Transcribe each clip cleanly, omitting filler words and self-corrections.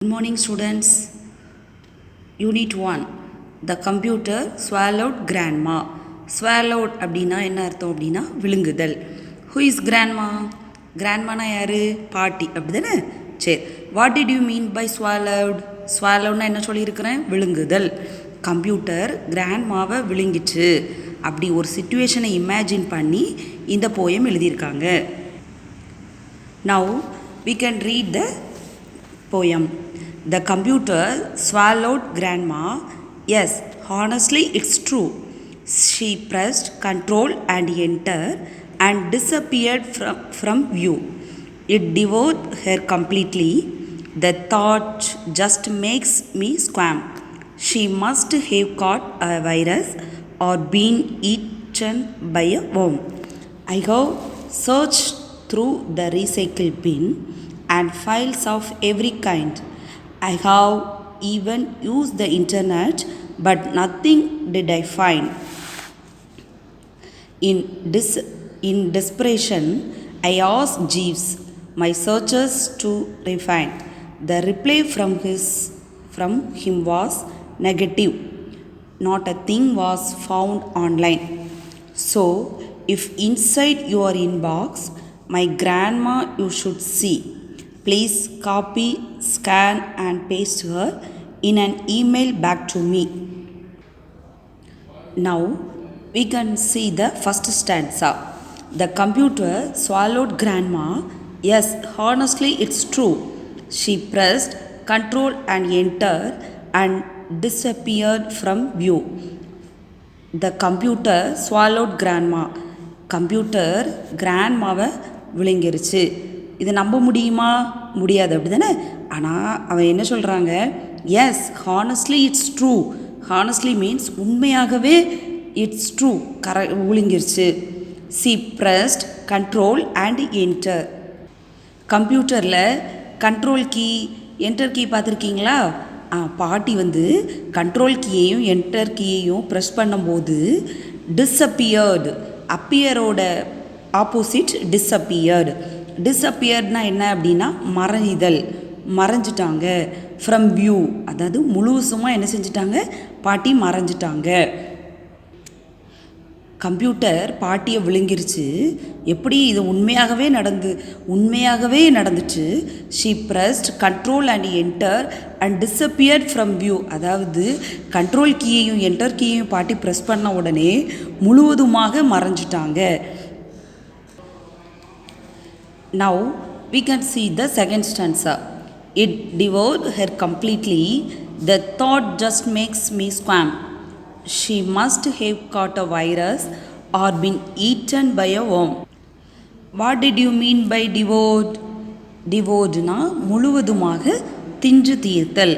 Good morning students. Unit 1. The computer swallowed grandma. Swallowed அப்படின்னா என்ன அர்த்தம் அப்படின்னா விழுங்குதல். Who is grandma? grandmaனா யாரு? பாட்டி அப்படி தானே? சரி. What did you mean by swallowed? swallowedனா என்ன சொல்லியிருக்கிறேன்? விழுங்குதல். கம்ப்யூட்டர் கிராண்ட்மாவை விழுங்கிச்சு அப்படி ஒரு சிச்சுவேஷனை இமேஜின் பண்ணி இந்த போயம் எழுதியிருக்காங்க. Now we can read the poem. The computer swallowed grandma. Yes, honestly it's true. She pressed control and enter and disappeared from view. It devoured her completely. The thought just makes me squirm. She must have caught a virus or been eaten by a worm. I have searched through the recycle bin and files of every kind. I have even used the internet, but nothing did I find. In desperation, I asked Jeeves, my searches to refine. The reply from him was negative. Not a thing was found online. So, if inside your inbox, my grandma you should see. Please copy, scan and paste her in an email back to me. Now we can see the first stanza. The computer swallowed grandma. Yes, honestly it's true. She pressed control and enter and disappeared from view. The computer swallowed grandma. Computer கிராண்ட்மாவை விழுங்கிருச்சு. இது நம்ப முடியுமா? முடியாது அப்படி தானே? ஆனால் அவன் என்ன சொல்கிறாங்க? Yes, honestly it's true. Honestly means உண்மையாகவே இட்ஸ் ட்ரூ, விழுங்கிருச்சு. She pressed control and enter. கம்ப்யூட்டரில் கண்ட்ரோல் கீ என்டர் கீ பார்த்துருக்கீங்களா? பாட்டி கண்ட்ரோல் கீயையும் என்டர் கீயையும் ப்ரெஸ் பண்ணும்போது டிஸ்அப்பியர்டு, அப்பியரோட ஆப்போசிட் டிஸ்அப்பியர்டு. டிஸ்அப்பியர்ட்னா என்ன அப்படின்னா மறைதல், மறைஞ்சிட்டாங்க. ஃப்ரம் வியூ, அதாவது முழுசுமாக என்ன செஞ்சிட்டாங்க? பாட்டி மறைஞ்சிட்டாங்க. கம்ப்யூட்டர் பாட்டியை விழுங்கிருச்சு. எப்படி? இது உண்மையாகவே நடந்துச்சு. She pressed control and enter and disappeared from view. அதாவது கண்ட்ரோல் கீயையும் என்டர் கீயையும் பாட்டி ப்ரெஸ் பண்ண உடனே முழுவதுமாக மறைஞ்சிட்டாங்க. Now we can see the second stanza. It devoured her completely. The thought just makes me squirm. She must have caught a virus or been eaten by a worm. What did you mean by devoured? Devouredனா முழுவதுமாக தின்று தீர்த்தல்.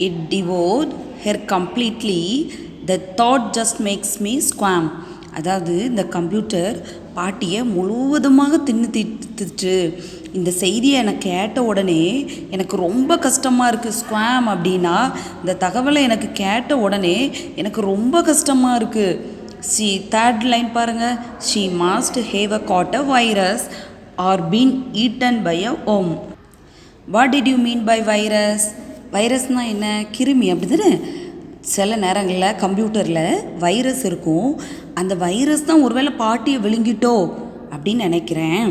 It devoured her completely. The thought just makes me squirm. அதாவது இந்த computer பாட்டியை முழுவதுமாக தின்னு தீர்த்துட்டு. இந்த செய்தியை எனக்கு கேட்ட உடனே எனக்கு ரொம்ப கஷ்டமாக இருக்குது. ஸ்குவாம் அப்படின்னா இந்த தகவலை எனக்கு கேட்ட உடனே எனக்கு ரொம்ப கஷ்டமாக இருக்குது. தேர்ட் லைன் பாருங்கள். She must have a got a virus or been eaten by a worm. What did you mean by virus? வைரஸ்னால் என்ன? கிருமி அப்படி தானே? சில நேரங்களில் கம்ப்யூட்டரில் வைரஸ் இருக்கும். அந்த வைரஸ் தான் ஒருவேளை பாட்டியை விழுங்கிட்டோ அப்படின்னு நினைக்கிறேன்.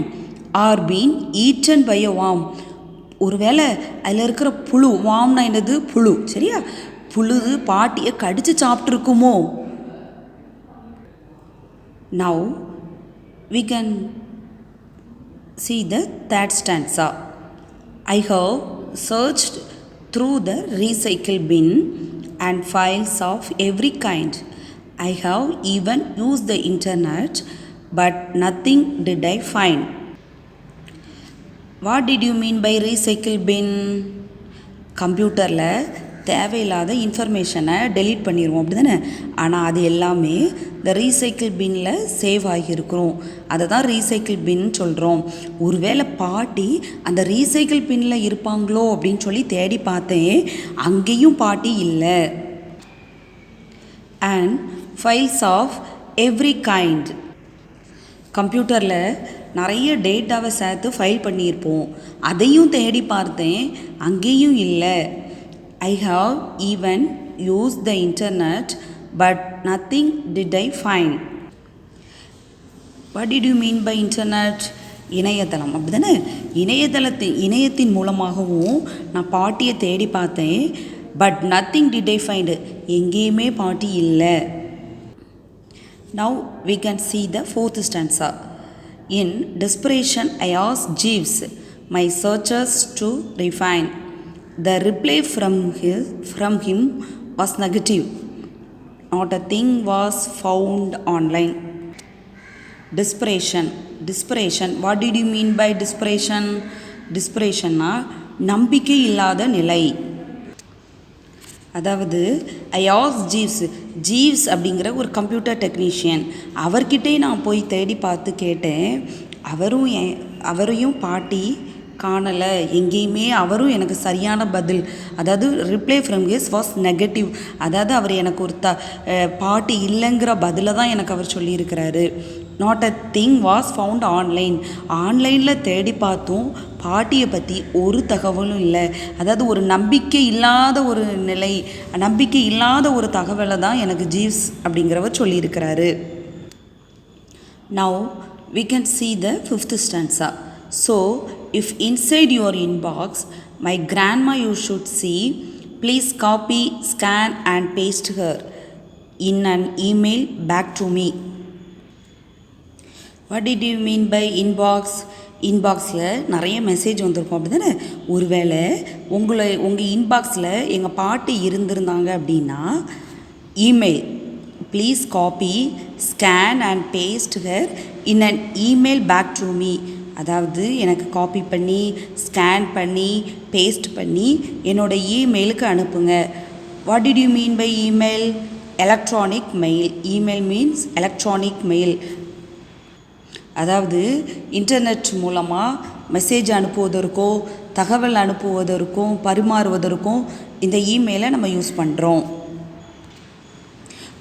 Are been eaten by a worm. ஒருவேளை அதில் இருக்கிற புழு, வார்ம்னா என்னது? புழு. சரியா? புழு பாட்டியை கடித்து சாப்பிட்ருக்குமோ? Now we can see the third stanza. I have searched through the recycle bin and files of every kind. I have even used the internet, but nothing did I find. What did you mean by recycle bin? கம்ப்யூட்டரில் தேவையில்லாத இன்ஃபர்மேஷனை delete பண்ணிடுவோம் அப்படி தானே? ஆனால் அது எல்லாமே இந்த ரீசைக்கிள் பின்னில் சேவ் ஆகியிருக்கிறோம். அதை தான் ரீசைக்கிள் பின் சொல்கிறோம். ஒருவேளை பாட்டி அந்த ரீசைக்கிள் பின்னில் இருப்பாங்களோ அப்படின்னு சொல்லி தேடி பார்த்தேன். அங்கேயும் பாட்டி இல்லை. And files of every kind. கம்ப்யூட்டரில் நிறைய டேட்டாவை சேர்த்து ஃபைல் பண்ணியிருப்போம். அதையும் தேடி பார்த்தேன், அங்கேயும் இல்லை. I have even use the internet but nothing did I find. What did you mean by internet? இணையதளம் அப்படி தானே. இணையத்தின் மூலமாகவும் நான் பாட்டியை தேடி பார்த்தேன். But nothing did I find, எங்கேயுமே பாட்டி இல்லை. Now we can see the fourth stanza. In desperation I asked Jeeves my searches to refine. The reply from him was negative. Not a thing was found online. Desperation. What did you mean by desperation? Desperation-na நம்பிக்கை இல்லாத நிலை. அதாவது ஐ as Jeeves அப்படிங்கிற ஒரு computer technician, அவர்கிட்டே நான் போய் தேடி பார்த்து கேட்டேன். அவரையும் பாட்டி காணலை எங்கேயுமே. அவரும் எனக்கு சரியான பதில், அதாவது reply from his was negative, அதாவது அவர் எனக்கு ஒரு பாட்டி இல்லைங்கிற பதிலை தான் எனக்கு அவர் சொல்லியிருக்கிறாரு. Not a thing was found ஆன்லைனில் தேடி பார்த்தும் பாட்டியை பற்றி ஒரு தகவலும் இல்லை. அதாவது ஒரு நம்பிக்கை இல்லாத ஒரு தகவலை தான் எனக்கு ஜீவ்ஸ் அப்படிங்கிறவர் சொல்லியிருக்கிறாரு. Now we can see the fifth stanza. So if inside your inbox my grandma you should see, please copy, scan and paste her in an email back to me. What did you mean by inbox? இன்பாக்ஸில் நிறைய message வந்திருக்கும் அப்படி தானே. ஒருவேளை உங்கள் இன்பாக்ஸில் எங்கள் பாட்டி இருந்திருந்தாங்க அப்படின்னா, email please copy, scan and paste her in an email back to me. அதாவது எனக்கு காப்பி பண்ணி, ஸ்கேன் பண்ணி, பேஸ்ட் பண்ணி என்னோடய இமெயிலுக்கு அனுப்புங்க. What did you mean by email? Electronic mail. Email means electronic mail. அதாவது இன்டர்நெட் மூலமாக மெசேஜ் அனுப்புவதற்கோ தகவல் அனுப்புவதற்கும் பரிமாறுவதற்கும் இந்த இமெயிலை நம்ம யூஸ் பண்ணுறோம்.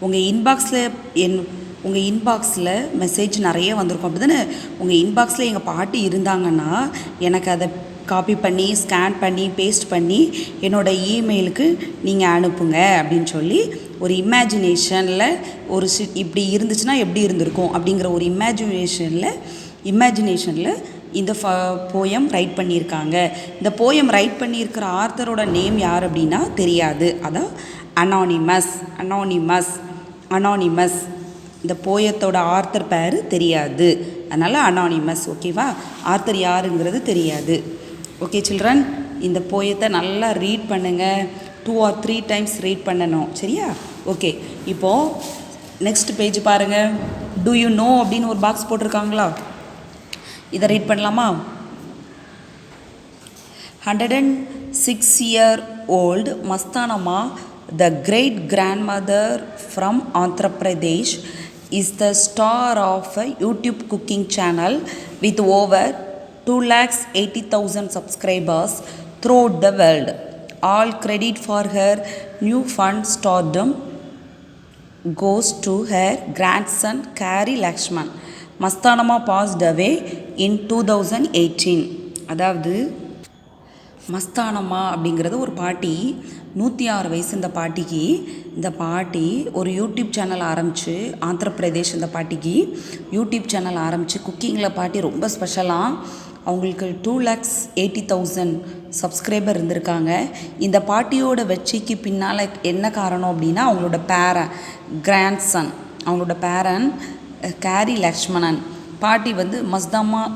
உங்கள் இன்பாக்ஸில் மெசேஜ் நிறைய வந்திருக்கும் அப்படி தானே. உங்கள் இன்பாக்ஸில் எங்கள் பாட்டி இருந்தாங்கன்னா எனக்கு அதை காப்பி பண்ணி, ஸ்கேன் பண்ணி, பேஸ்ட் பண்ணி என்னோடய இமெயிலுக்கு நீங்கள் அனுப்புங்க அப்படின்னு சொல்லி ஒரு இமேஜினேஷனில் இப்படி இருந்துச்சுன்னா எப்படி இருந்திருக்கும் அப்படிங்கிற ஒரு இமேஜினேஷனில் இந்த போயம் ரைட் பண்ணியிருக்காங்க. இந்த போயம் ரைட் பண்ணியிருக்கிற ஆர்த்தரோட நேம் யார் அப்படின்னா தெரியாது. அதான் அனானிமஸ். இந்த போயத்தோட ஆர்த்தர் பேர் தெரியாது, அதனால் அனானிமஸ். ஓகேவா? ஆர்த்தர் யாருங்கிறது தெரியாது. ஓகே சில்ட்ரன், இந்த போயத்தை நல்லா ரீட் பண்ணுங்கள். 2 or 3 times ரீட் பண்ணணும், சரியா? ஓகே, இப்போது நெக்ஸ்ட் பேஜ் பாருங்கள். டூ யூ நோ அப்படின்னு ஒரு பாக்ஸ் போட்டிருக்காங்களா? இதை ரீட் பண்ணலாமா? 106-year-old மஸ்தானம்மா, the great grandmother from Andhra Pradesh, is the star of a YouTube cooking channel with over 280,000 subscribers throughout the world. All credit for her newfound stardom goes to her grandson Kari Lakshman. மஸ்தானம்மா passed away in 2018. அதாவது மஸ்தானம்மா அப்படிங்கிறது ஒரு பாட்டி, 106 வயசு இந்த பாட்டிக்கு. இந்த பாட்டி ஒரு யூடியூப் சேனல் ஆரம்பித்து, ஆந்திர பிரதேஷ் இந்த பாட்டிக்கு யூடியூப் சேனல் ஆரம்பித்து குக்கிங்கில் பாட்டி ரொம்ப ஸ்பெஷலாக அவங்களுக்கு 280,000 சப்ஸ்கிரைபர் இருந்திருக்காங்க. இந்த பாட்டியோட வெற்றிக்கு பின்னால் என்ன காரணம் அப்படின்னா அவங்களோட கிராண்ட்சன், அவங்களோட பேரன் கேரி லக்ஷ்மணன். பாட்டி வந்து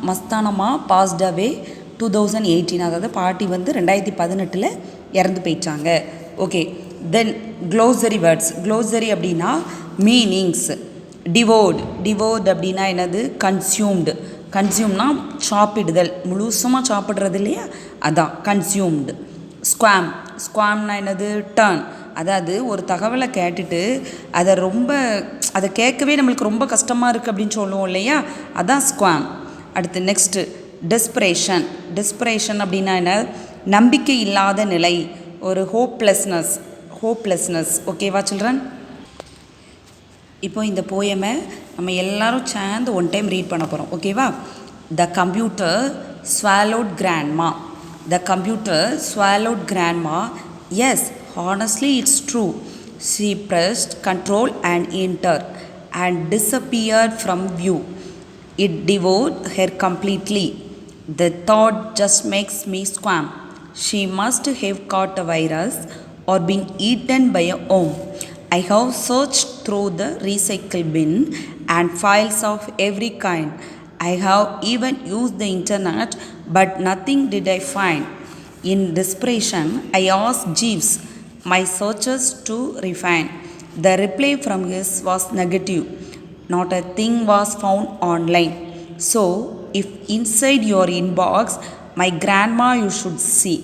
மஸ்தானம்மா பாஸ்ட் அவே 2018, அதாவது பாட்டி வந்து 2018 இறந்து போயிட்டாங்க. ஓகே, தென் க்ளோசரி வேர்ட்ஸ். க்ளோசரி அப்படின்னா மீனிங்ஸ். டிவோர்ட் அப்படின்னா என்னது? கன்சியூம்னா சாப்பிடுதல், முழுசுமாக சாப்பிட்றது இல்லையா, அதான் கன்சியூம்டு. ஸ்குவாம்னா என்னது? டர்ன். அதாவது ஒரு தகவலை கேட்டுட்டு அதை கேட்கவே நம்மளுக்கு ரொம்ப கஷ்டமாக இருக்குது அப்படின்னு சொல்லுவோம் இல்லையா, அதான் ஸ்குவாம். அடுத்து நெக்ஸ்ட்டு டெஸ்பரேஷன் அப்படின்னா என்ன? நம்பிக்கை இல்லாத நிலை, ஒரு ஹோப்லெஸ்னஸ். ஓகேவா சில்ட்ரன்? இப்போ இந்த போயமை நம்ம எல்லாரும் சேர்ந்து 1 time ரீட் பண்ண போகிறோம். ஓகேவா? The computer swallowed grandma. The computer swallowed grandma. Yes, honestly, it's true. She pressed control and enter and disappeared from view. It devoured her completely. The thought just makes me squirm. She must have caught a virus or been eaten by a worm. I have searched through the recycle bin and files of every kind. I have even used the internet, but nothing did I find. In desperation, I asked Jeeves my searches to refine. The reply from his was negative. Not a thing was found online. So, if inside your inbox, my grandma you should see.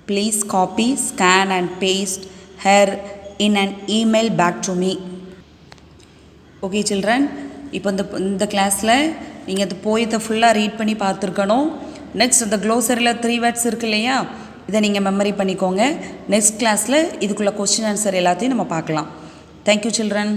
Please copy, scan, and paste her in an email back to me. Okay children, இப்போ இந்த கிளாஸில் நீங்கள் இந்த போயத்தை ஃபுல்லாக read பண்ணி பார்த்துருக்கணும். Next இந்த க்ளோசரியில் 3 words இருக்கு இல்லையா, இதை நீங்கள் மெமரி பண்ணிக்கோங்க. நெக்ஸ்ட் கிளாஸில் இதுக்குள்ள கொஸ்டின் ஆன்சர் எல்லாத்தையும் நம்ம பார்க்கலாம். Thank you children.